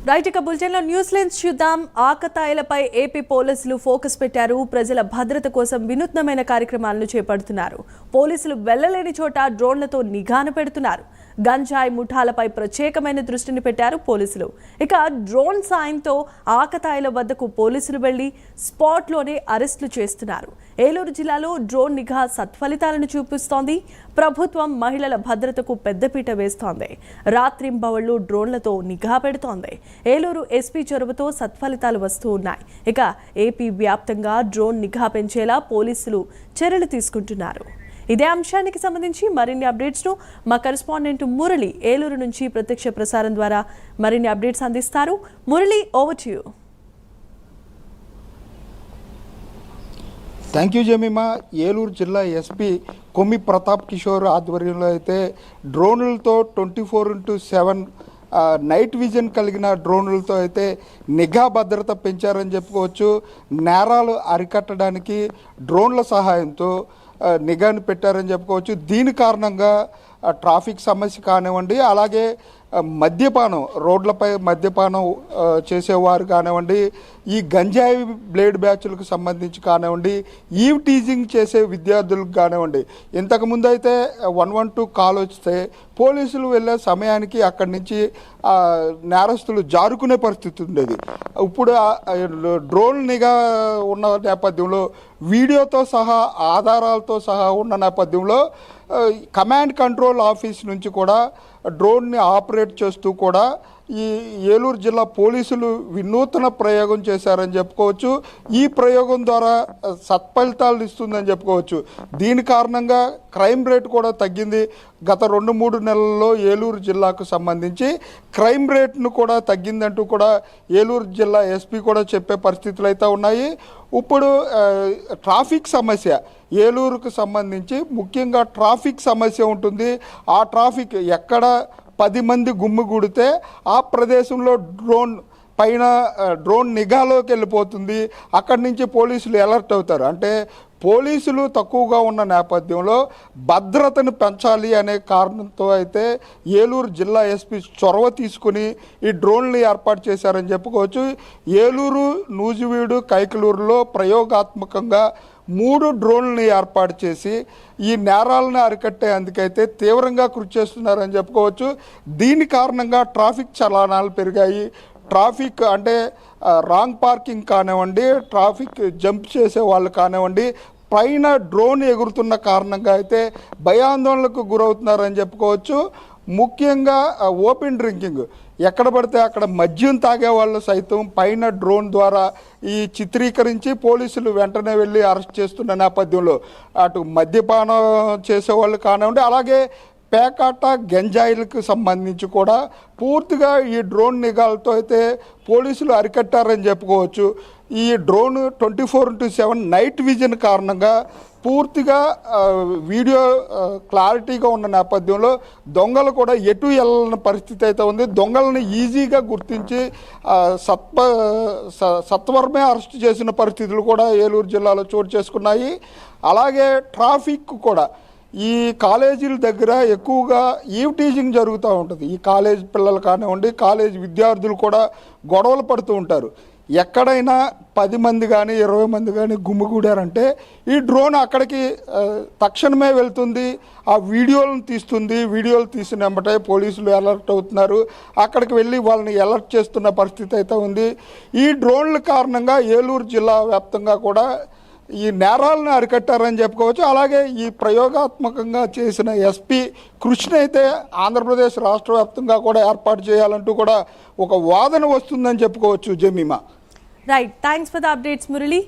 Right ఇక బులెటిన్లో news lens చూద్దాం. ఆకతాయిలపై ఏపీ పోలీసులు ఫోకస్ పెట్టారు. ప్రజల భద్రత కోసం వినూత్నమైన కార్యక్రమాలను చేపడుతున్నారు. పోలీసులు వెళ్లలేని చోట డ్రోన్లతో నిఘాను పెడుతున్నారు. గంజాయి ముఠాలపై ప్రత్యేకమైన దృష్టిని పెట్టారు పోలీసులు. ఇక డ్రోన్ సాయంతో ఆకతాయిల వద్దకు పోలీసులు వెళ్లి స్పాట్లోనే అరెస్టులు చేస్తున్నారు. ఏలూరు జిల్లాలో డ్రోన్ నిఘా సత్ఫలితాలను చూపిస్తోంది. ప్రభుత్వం మహిళల భద్రతకు పెద్దపీట వేస్తోంది. రాత్రింబవళ్లు డ్రోన్లతో నిఘా పెడుతోంది. ఏలూరు ఎస్పీ చొరవతో సత్ఫలితాలు వస్తూ ఉన్నాయి. ఇక ఏపీ వ్యాప్తంగా డ్రోన్ నిఘా పెంచేలా పోలీసులు చర్యలు తీసుకుంటున్నారు. ఇదే అంశానికి సంబంధించి మరిన్ని అప్డేట్స్ను మా కరెస్పాండెంట్ మురళి ఏలూరు నుంచి ప్రత్యక్ష ప్రసారం ద్వారా మరిన్ని అప్డేట్స్ అందిస్తారు. Murali, over to you. Thank you Jemimah. Eluru జిల్లా ఎస్పీ కొమ్మి ప్రతాప్ కిషోర్ ఆధ్వర్యంలో అయితే డ్రోన్లతో 24/7 నైట్ విజన్ కలిగిన డ్రోన్లతో అయితే నిఘా భద్రత పెంచారని చెప్పుకోవచ్చు. నేరాలు అరికట్టడానికి డ్రోన్ల సహాయంతో నిఘాను పెట్టారని చెప్పుకోవచ్చు. దీని కారణంగా ట్రాఫిక్ సమస్య కానివ్వండి, అలాగే మద్యపానం, రోడ్లపై మద్యపానం చేసేవారు కానివ్వండి, ఈ గంజాయి బ్లేడ్ బ్యాచ్లకు సంబంధించి కానివ్వండి, ఈవ్ టీజింగ్ చేసే విద్యార్థులకు కానివ్వండి, ఇంతకుముందు అయితే 112 కాల్ వస్తే పోలీసులు వెళ్ళే సమయానికి అక్కడి నుంచి నేరస్తులు జారుకునే పరిస్థితి ఉండేది. ఇప్పుడు డ్రోన్ నిఘా ఉన్న నేపథ్యంలో, వీడియోతో సహా ఆధారాలతో సహా ఉన్న నేపథ్యంలో కమాండ్ కంట్రోల్ ఆఫీస్ నుంచి కూడా డ్రోన్ని ఆపరేట్ చేస్తూ కూడా ఈ ఏలూరు జిల్లా పోలీసులు వినూత్న ప్రయోగం చేశారని చెప్పుకోవచ్చు. ఈ ప్రయోగం ద్వారా సత్ఫలితాలు ఇస్తుందని చెప్పుకోవచ్చు. దీని కారణంగా క్రైమ్ రేట్ కూడా తగ్గింది. గత 2-3 నెలల్లో ఏలూరు జిల్లాకు సంబంధించి క్రైమ్ రేట్ను కూడా తగ్గిందంటూ కూడా ఏలూరు జిల్లా ఎస్పీ కూడా చెప్పే పరిస్థితులు అయితే ఉన్నాయి. ఇప్పుడు ట్రాఫిక్ సమస్య, ఏలూరుకు సంబంధించి ముఖ్యంగా ట్రాఫిక్ సమస్య ఉంటుంది. ఆ ట్రాఫిక్ ఎక్కడ 10 మంది గుమ్మిగూడితే ఆ ప్రదేశంలో డ్రోన్ నిఘాలోకి వెళ్ళిపోతుంది. అక్కడి నుంచి పోలీసులు అలర్ట్ అవుతారు. అంటే పోలీసులు తక్కువగా ఉన్న నేపథ్యంలో భద్రతను పెంచాలి అనే కారణంతో అయితే ఏలూరు జిల్లా ఎస్పీ చొరవ తీసుకుని ఈ డ్రోన్లు ఏర్పాటు చేశారని చెప్పుకోవచ్చు. ఏలూరు, నూజివీడు, కైకలూరులో ప్రయోగాత్మకంగా 3 డ్రోన్లను ఏర్పాటు చేసి ఈ నేరాలను అరికట్టే అందుకైతే తీవ్రంగా కృషి చేస్తున్నారని చెప్పుకోవచ్చు. దీని కారణంగా ట్రాఫిక్ చలానాలు పెరిగాయి. ట్రాఫిక్ అంటే రాంగ్ పార్కింగ్ కానివ్వండి, ట్రాఫిక్ జంప్ చేసే వాళ్ళు కానివ్వండి, పైన డ్రోన్ ఎగురుతున్న కారణంగా అయితే భయాందోళనకు గురవుతున్నారని చెప్పుకోవచ్చు. ముఖ్యంగా ఓపెన్ డ్రింకింగ్, ఎక్కడ పడితే అక్కడ మద్యం తాగే వాళ్ళు సైతం పైన డ్రోన్ ద్వారా ఈ చిత్రీకరించి పోలీసులు వెంటనే వెళ్ళి అరెస్ట్ చేస్తున్న నేపథ్యంలో అటు మద్యపానం చేసేవాళ్ళు కానివ్వండి, అలాగే పేకాట, గంజాయిలకు సంబంధించి కూడా పూర్తిగా ఈ డ్రోన్ నిఘాలతో అయితే పోలీసులు అరికట్టారని చెప్పుకోవచ్చు. ఈ డ్రోన్ 24/7 నైట్ విజన్ కారణంగా పూర్తిగా వీడియో క్లారిటీగా ఉన్న నేపథ్యంలో దొంగలు కూడా ఎటు వెళ్ళని పరిస్థితి అయితే ఉంది. దొంగలను ఈజీగా గుర్తించి సత్వరమే అరెస్ట్ చేసిన పరిస్థితులు కూడా ఏలూరు జిల్లాలో చోటు చేసుకున్నాయి. అలాగే ట్రాఫిక్ కూడా ఈ కాలేజీల దగ్గర ఎక్కువగా ఈవ్ టీజింగ్ జరుగుతూ ఉంటుంది. ఈ కాలేజ్ పిల్లలు కానివ్వండి, కాలేజ్ విద్యార్థులు కూడా గొడవలు పడుతూ ఉంటారు. ఎక్కడైనా 10 మంది కానీ 20 మంది కానీ గుమ్మిగూడారంటే ఈ డ్రోన్ అక్కడికి తక్షణమే వెళ్తుంది, ఆ వీడియోలను తీస్తుంది. వీడియోలు తీసిన వెంబటే పోలీసులు అలర్ట్ అవుతున్నారు. అక్కడికి వెళ్ళి వాళ్ళని అలర్ట్ చేస్తున్న పరిస్థితి అయితే ఉంది. ఈ డ్రోన్ల కారణంగా ఏలూరు జిల్లా వ్యాప్తంగా కూడా ఈ నేరాలను అరికట్టారని చెప్పుకోవచ్చు. అలాగే ఈ ప్రయోగాత్మకంగా చేసిన ఎస్పీ కృషిని అయితే ఆంధ్రప్రదేశ్ రాష్ట్ర వ్యాప్తంగా కూడా ఏర్పాటు చేయాలంటూ కూడా ఒక వాదన వస్తుందని చెప్పుకోవచ్చు. Jemimah, right, thanks for the updates Murali.